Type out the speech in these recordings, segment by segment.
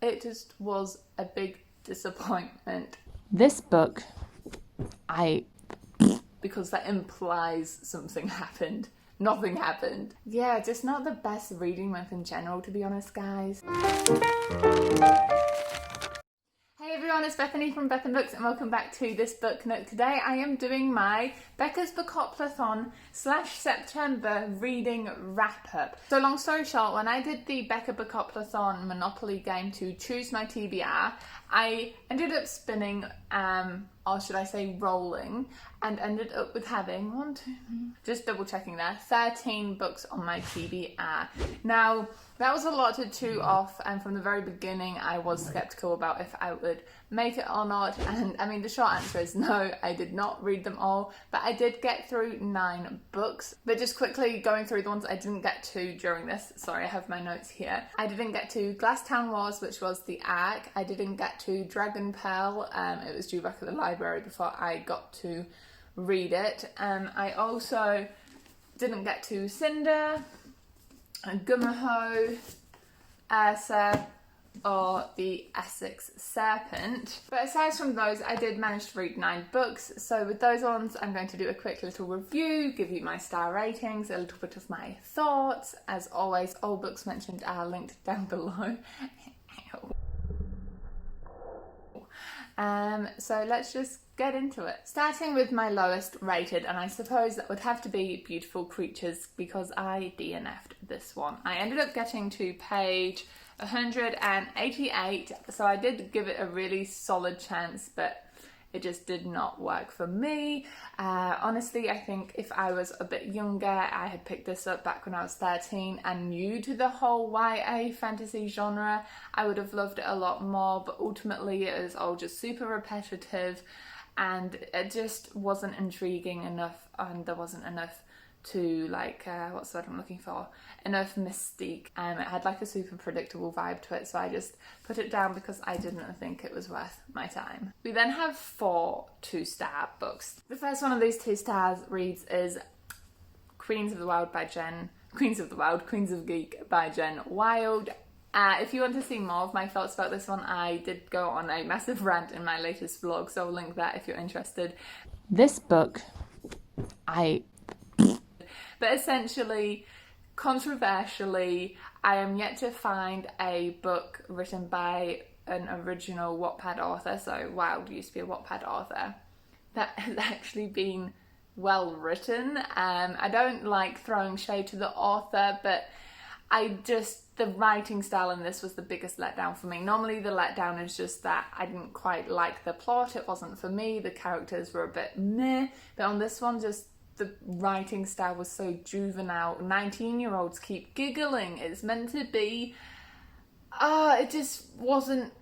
It just was a big disappointment. This book, because that implies something happened. Nothing happened. Yeah, just not the best reading month in general, to be honest, guys. Hey everyone, it's Bethany from Bethan Books and welcome back to this book note. Today I am doing my Becca's Bookoplathon /September reading wrap up. So long story short, when I did the Becca Bookoplathon Monopoly game to choose my TBR, I ended up spinning, or should I say rolling, and ended up with having just double checking there, 13 books on my TBR. Now, that was a lot to chew off, and from the very beginning I was skeptical about if I would make it or not, and I mean the short answer is no, I did not read them all, but I did get through 9 books. But just quickly going through the ones I didn't get to during this, sorry, I have my notes here. I didn't get to Glasstown Wars, which was the ARC. I didn't get to Dragon Pearl, it was due back at the library before I got to read it. I also didn't get to Cinder, Gumaho, Ursa, or the Essex Serpent. But aside from those, I did manage to read 9 books. So with those ones, I'm going to do a quick little review, give you my star ratings, a little bit of my thoughts. As always, all books mentioned are linked down below. So let's just get into it. Starting with my lowest rated, and I suppose that would have to be Beautiful Creatures because I DNF'd this one. I ended up getting to page 188, so I did give it a really solid chance, but it just did not work for me. Honestly, I think if I was a bit younger, I had picked this up back when I was 13 and new to the whole YA fantasy genre, I would have loved it a lot more, but ultimately it was all just super repetitive and it just wasn't intriguing enough, and there wasn't enough to what's the word I'm looking for? Enough mystique. It had like a super predictable vibe to it, so I just put it down because I didn't think it was worth my time. We then have 4 2-star books. The first one of these 2 stars reads is Queens of Geek by Jen Wilde. If you want to see more of my thoughts about this one, I did go on a massive rant in my latest vlog, so I'll link that if you're interested. this book, But essentially, controversially, I am yet to find a book written by an original Wattpad author, so Wilde used to be a Wattpad author, that has actually been well written. I don't like throwing shade to the author, but the writing style in this was the biggest letdown for me. Normally the letdown is just that I didn't quite like the plot, it wasn't for me, the characters were a bit meh, but on this one just the writing style was so juvenile. 19-year-olds keep giggling. It's meant to be. It just wasn't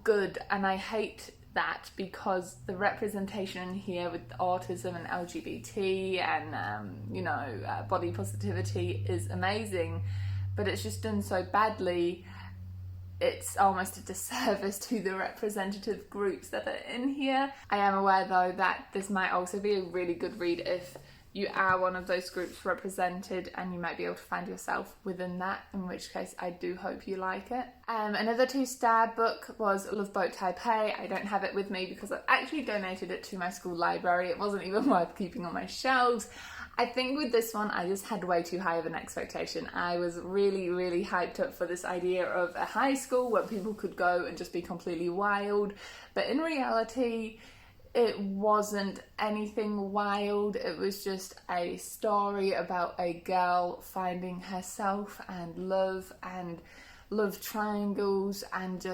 good, and I hate that because the representation in here with autism and LGBT and body positivity is amazing, but it's just done so badly. It's almost a disservice to the representative groups that are in here. I am aware though that this might also be a really good read if you are one of those groups represented, and you might be able to find yourself within that, in which case I do hope you like it. Another 2-star book was Love Boat Taipei. I don't have it with me because I actually donated it to my school library. It wasn't even worth keeping on my shelves. I think with this one, I just had way too high of an expectation. I was really, really hyped up for this idea of a high school where people could go and just be completely wild. But in reality, it wasn't anything wild. It was just a story about a girl finding herself and love triangles, and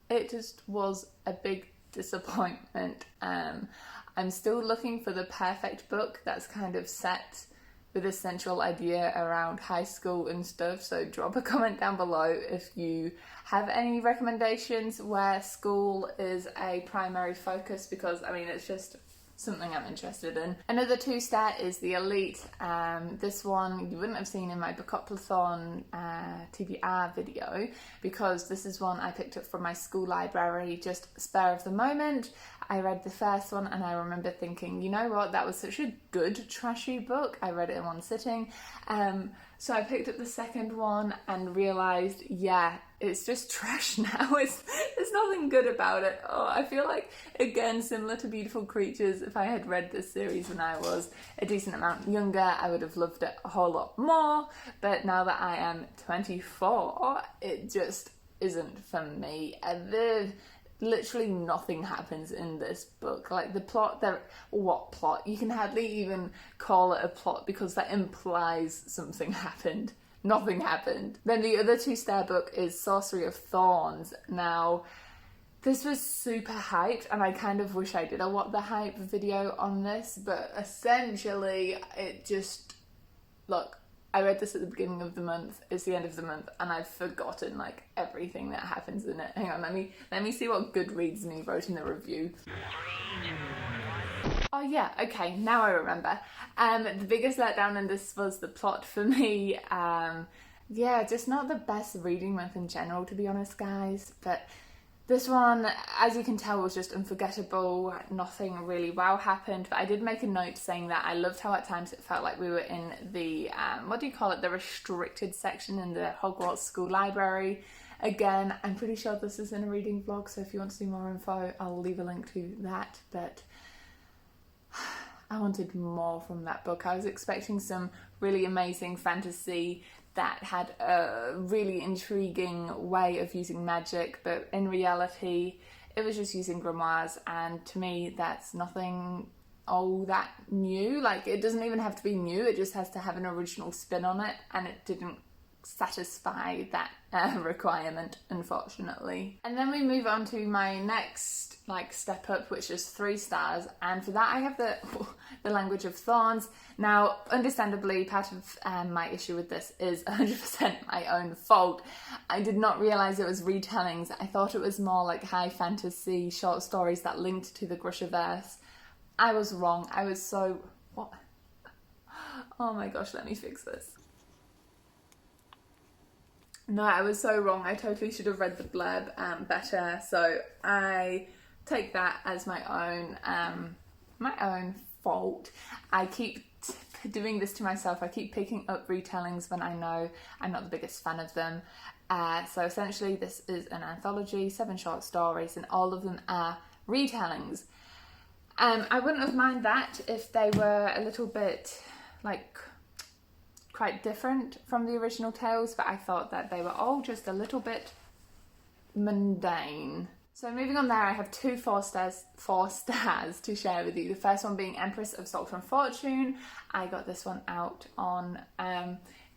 it just was a big disappointment. I'm still looking for the perfect book that's kind of set with a central idea around high school and stuff, so drop a comment down below if you have any recommendations where school is a primary focus, because I mean it's just something I'm interested in. Another 2-star is The Elite. This one you wouldn't have seen in my Bookupathon TBR video, because this is one I picked up from my school library, just spare of the moment. I read the first one and I remember thinking, you know what, that was such a good trashy book. I read it in one sitting. So I picked up the second one and realised, yeah, it's just trash now. There's nothing good about it. Oh, I feel like, again, similar to Beautiful Creatures, if I had read this series when I was a decent amount younger, I would have loved it a whole lot more. But now that I am 24, it just isn't for me. Literally nothing happens in this book. Like the plot, what plot? You can hardly even call it a plot because that implies something happened. Nothing happened. Then the other 2-star book is Sorcery of Thorns. Now, this was super hyped, and I kind of wish I did a What the Hype video on this, but essentially it just, look, I read this at the beginning of the month, it's the end of the month, and I've forgotten like everything that happens in it. Hang on, let me see what Goodreads me wrote in the review. Oh yeah, okay, now I remember. The biggest letdown in this was the plot for me. Yeah, just not the best reading month in general, to be honest, guys, but this one, as you can tell, was just unforgettable. Nothing really wow happened, but I did make a note saying that I loved how at times it felt like we were in the, what do you call it, the restricted section in the Hogwarts school library. Again, I'm pretty sure this is in a reading vlog, so if you want to see more info, I'll leave a link to that, but I wanted more from that book. I was expecting some really amazing fantasy that had a really intriguing way of using magic, but in reality it was just using grimoires, and to me that's nothing all that new. Like, it doesn't even have to be new, it just has to have an original spin on it, and it didn't satisfy that requirement, unfortunately. And then we move on to my next step up, which is 3 stars, and for that I have the Language of Thorns. Now, understandably, part of my issue with this is 100% my own fault. I did not realise it was retellings. I thought it was more like high fantasy short stories that linked to the Grishaverse. I was wrong. I was so... what? Oh my gosh, let me fix this. No, I was so wrong. I totally should have read the blurb better. So I take that as my own fault. I keep doing this to myself. I keep picking up retellings when I know I'm not the biggest fan of them. So essentially this is an anthology, 7 short stories, and all of them are retellings. I wouldn't have minded that if they were a little bit quite different from the original tales, but I thought that they were all just a little bit mundane. So moving on there, I have 2 4 stars to share with you. The first one being Empress of Salt and Fortune. I got this one out on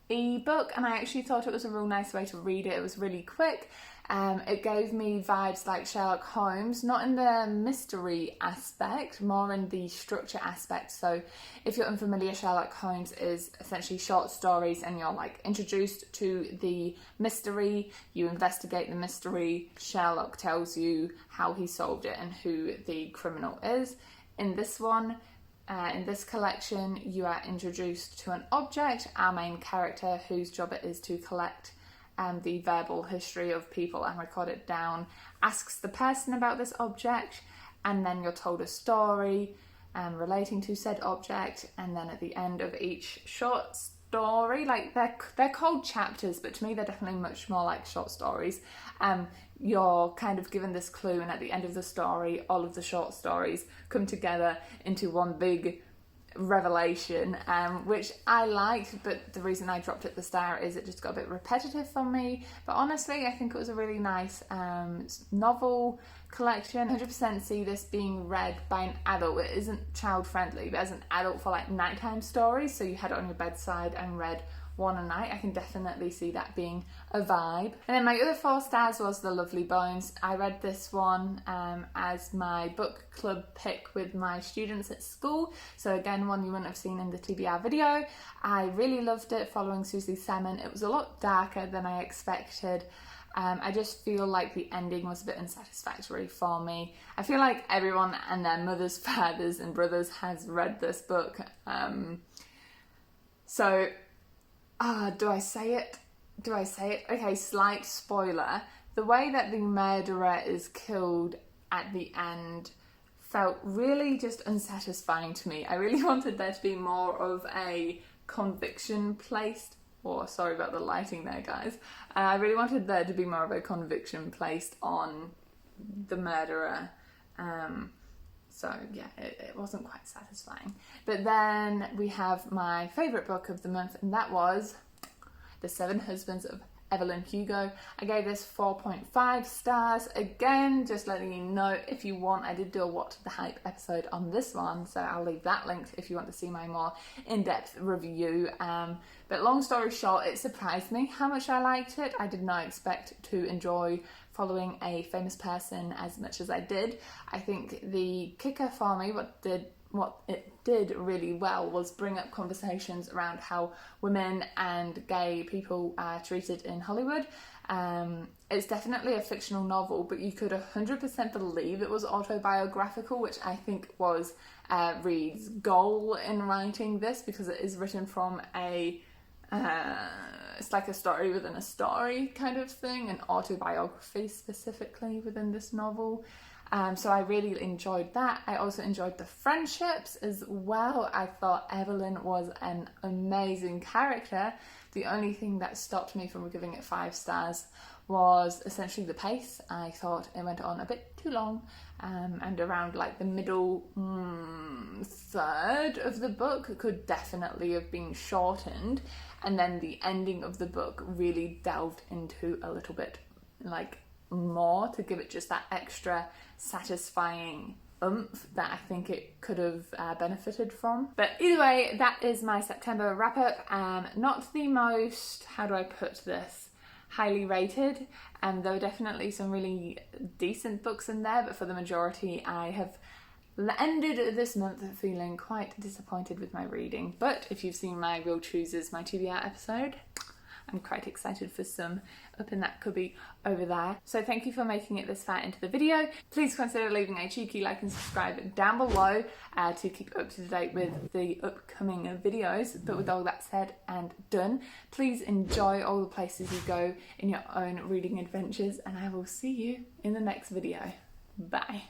ebook, and I actually thought it was a real nice way to read it. It was really quick. It gave me vibes like Sherlock Holmes, not in the mystery aspect, more in the structure aspect. So if you're unfamiliar, Sherlock Holmes is essentially short stories, and you're introduced to the mystery, you investigate the mystery, Sherlock tells you how he solved it and who the criminal is. In this one, in this collection, you are introduced to an object, our main character, whose job it is to collect the verbal history of people and record it down, asks the person about this object, and then you're told a story relating to said object, and then at the end of each short story, they're called chapters, but to me they're definitely much more like short stories. You're kind of given this clue, and at the end of the story, all of the short stories come together into one big revelation, which I liked, but the reason I dropped it the star is it just got a bit repetitive for me. But honestly, I think it was a really nice novel collection. 100% see this being read by an adult. It isn't child friendly, but as an adult for nighttime stories, so you had it on your bedside and read one a night, I can definitely see that being a vibe. And then my other 4 stars was The Lovely Bones. I read this one as my book club pick with my students at school, so again, one you wouldn't have seen in the TBR video. I really loved it, following Susie Salmon. It was a lot darker than I expected. I just feel like the ending was a bit unsatisfactory for me. I feel like everyone and their mothers, fathers and brothers has read this book. So, do I say it? Okay, slight spoiler. The way that the murderer is killed at the end felt really just unsatisfying to me. I really wanted there to be more of a conviction placed, or sorry about the lighting there, guys. I really wanted there to be more of a conviction placed on the murderer. So yeah, it wasn't quite satisfying. But then we have my favourite book of the month, and that was The Seven Husbands of Evelyn Hugo. I gave this 4.5 stars. Again, just letting you know, if you want, I did do a What the Hype episode on this one, so I'll leave that linked if you want to see my more in-depth review. But long story short, it surprised me how much I liked it. I did not expect to enjoy following a famous person as much as I did. I think the kicker for me, what it did really well, was bring up conversations around how women and gay people are treated in Hollywood. It's definitely a fictional novel, but you could 100% believe it was autobiographical, which I think was Reed's goal in writing this, because it is written from it's like a story within a story kind of thing, an autobiography specifically within this novel. So I really enjoyed that. I also enjoyed the friendships as well. I thought Evelyn was an amazing character. The only thing that stopped me from giving it 5 stars was essentially the pace. I thought it went on a bit too long, and around like the middle third of the book could definitely have been shortened, and then the ending of the book really delved into a little bit like more to give it just that extra satisfying oomph that I think it could have benefited from. But either way, that is my September wrap up. Not the most, how do I put this, highly rated, and there were definitely some really decent books in there, but for the majority I have ended this month feeling quite disappointed with my reading. But if you've seen my Real Chooses My TBR episode, I'm quite excited for some up in that cubby over there. So thank you for making it this far into the video. Please consider leaving a cheeky like and subscribe down below to keep up to date with the upcoming videos. But with all that said and done, please enjoy all the places you go in your own reading adventures, and I will see you in the next video. Bye.